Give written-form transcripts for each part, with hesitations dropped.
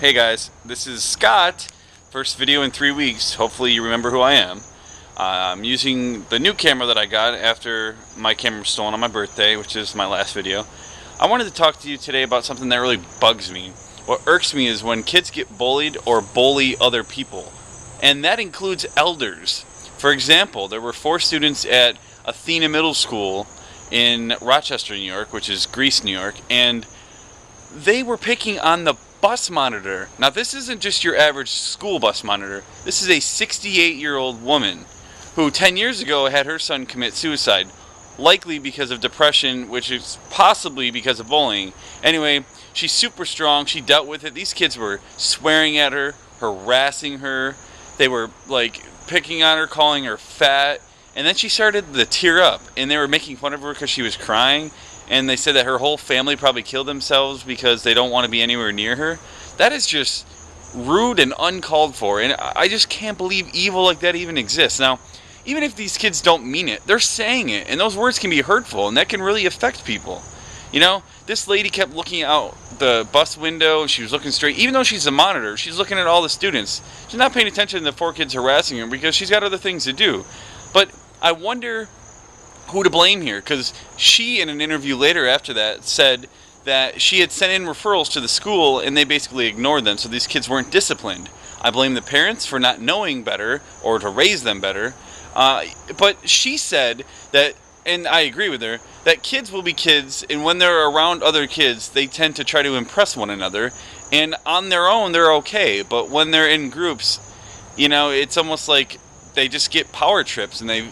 Hey guys, this is Scott. First video in 3 weeks. Hopefully you remember who I am. I'm using the new camera that I got after my camera was stolen on my birthday, which is my last video. I wanted to talk to you today about something that really bugs me. What irks me is when kids get bullied or bully other people. And that includes elders. For example, there were 4 students at Athena Middle School in Rochester, New York, which is Greece, New York, and they were picking on the bus monitor. Now, this isn't just your average school bus monitor. This is a 68-year-old woman who 10 years ago had her son commit suicide, likely because of depression, which is possibly because of bullying. Anyway, she's super strong. She dealt with it. These kids were swearing at her, harassing her. They were like picking on her, calling her fat. And then she started to tear up, and they were making fun of her because she was crying. And they said that her whole family probably killed themselves because they don't want to be anywhere near her. That is just rude and uncalled for, and I just can't believe evil like that even exists. Now, even if these kids don't mean it, they're saying it, and those words can be hurtful, and that can really affect people. You know, this lady kept looking out the bus window, and she was looking straight. Even though she's a monitor, she's looking at all the students. She's not paying attention to the 4 kids harassing her because she's got other things to do. But I wonder who to blame here, because she, in an interview later after that, said that she had sent in referrals to the school and they basically ignored them, so these kids weren't disciplined. I blame the parents for not knowing better or to raise them better. But she said that, and I agree with her, that kids will be kids, and when they're around other kids, they tend to try to impress one another, and on their own, they're okay, but when they're in groups, you know, it's almost like they just get power trips, and they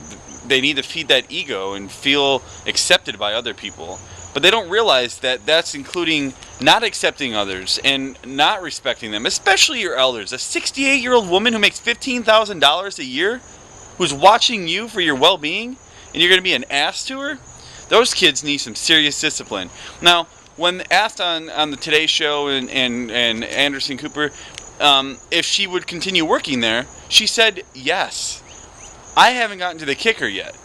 need to feed that ego and feel accepted by other people. But they don't realize that that's including not accepting others and not respecting them, especially your elders. A 68-year-old woman who makes $15,000 a year, who's watching you for your well-being, and you're going to be an ass to her? Those kids need some serious discipline. Now, when asked on the Today Show and Anderson Cooper if she would continue working there, she said yes. I haven't gotten to the kicker yet.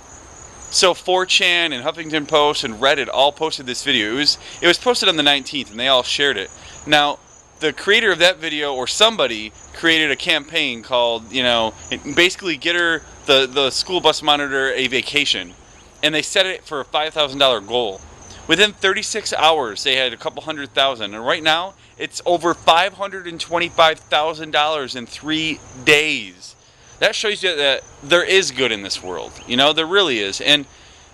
So 4chan and Huffington Post and Reddit all posted this video. It was posted on the 19th, and they all shared it. Now, the creator of that video, or somebody, created a campaign called, you know, basically get her, the school bus monitor, a vacation. And they set it for a $5,000 goal. Within 36 hours, they had a couple $100,000. And right now, it's over $525,000 in 3 days. That shows you that there is good in this world. You know, there really is. And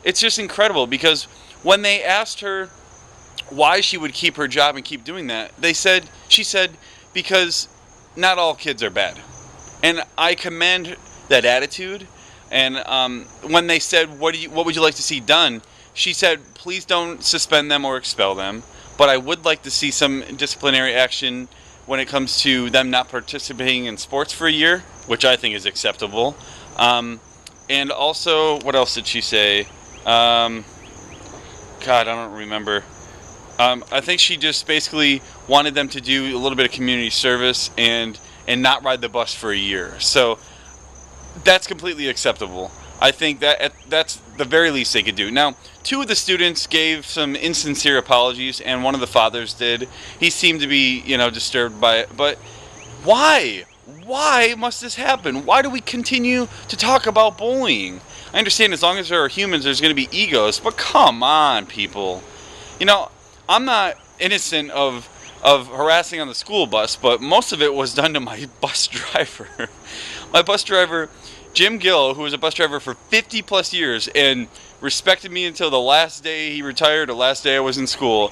it's just incredible, because when they asked her why she would keep her job and keep doing that, she said, because not all kids are bad. And I commend that attitude. And when they said, what would you like to see done? She said, please don't suspend them or expel them, but I would like to see some disciplinary action when it comes to them not participating in sports for a year, which I think is acceptable. And also, what else did she say? God, I don't remember. I think she just basically wanted them to do a little bit of community service and not ride the bus for a year. So that's completely acceptable. I think that's the very least they could do. Now, 2 of the students gave some insincere apologies, and one of the fathers did. He seemed to be, you know, disturbed by it. But why? Why must this happen? Why do we continue to talk about bullying? I understand as long as there are humans, there's going to be egos, but come on, people. You know, I'm not innocent of harassing on the school bus, but most of it was done to my bus driver. My bus driver, Jim Gill, who was a bus driver for 50 plus years and respected me until the last day he retired, the last day I was in school,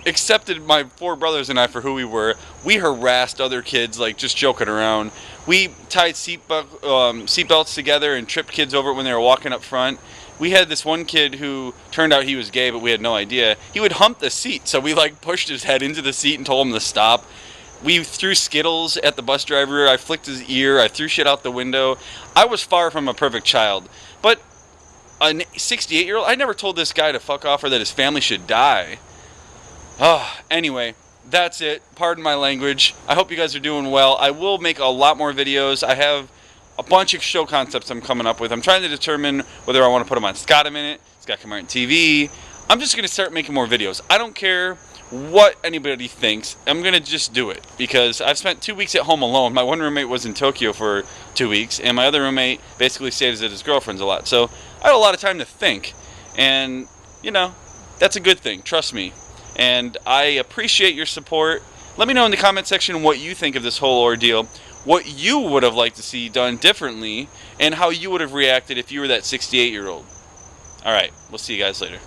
accepted my 4 brothers and I for who we were. We harassed other kids, like just joking around. We tied seatbelts together and tripped kids over it when they were walking up front. We had this one kid who turned out he was gay, but we had no idea. He would hump the seat, so we like pushed his head into the seat and told him to stop. We threw Skittles at the bus driver. I flicked his ear. I threw shit out the window. I was far from a perfect child. But a 68-year-old, I never told this guy to fuck off or that his family should die. Anyway, that's it. Pardon my language. I hope you guys are doing well. I will make a lot more videos. I have a bunch of show concepts I'm coming up with. I'm trying to determine whether I want to put them on Scott a Minute, Scott Cameron TV. I'm just going to start making more videos. I don't care what anybody thinks. I'm going to just do it because I've spent 2 weeks at home alone. My one roommate was in Tokyo for 2 weeks, and my other roommate basically stays at his girlfriend's a lot. So I had a lot of time to think, and, you know, that's a good thing. Trust me. And I appreciate your support. Let me know in the comment section what you think of this whole ordeal, what you would have liked to see done differently, and how you would have reacted if you were that 68-year-old. Alright, we'll see you guys later.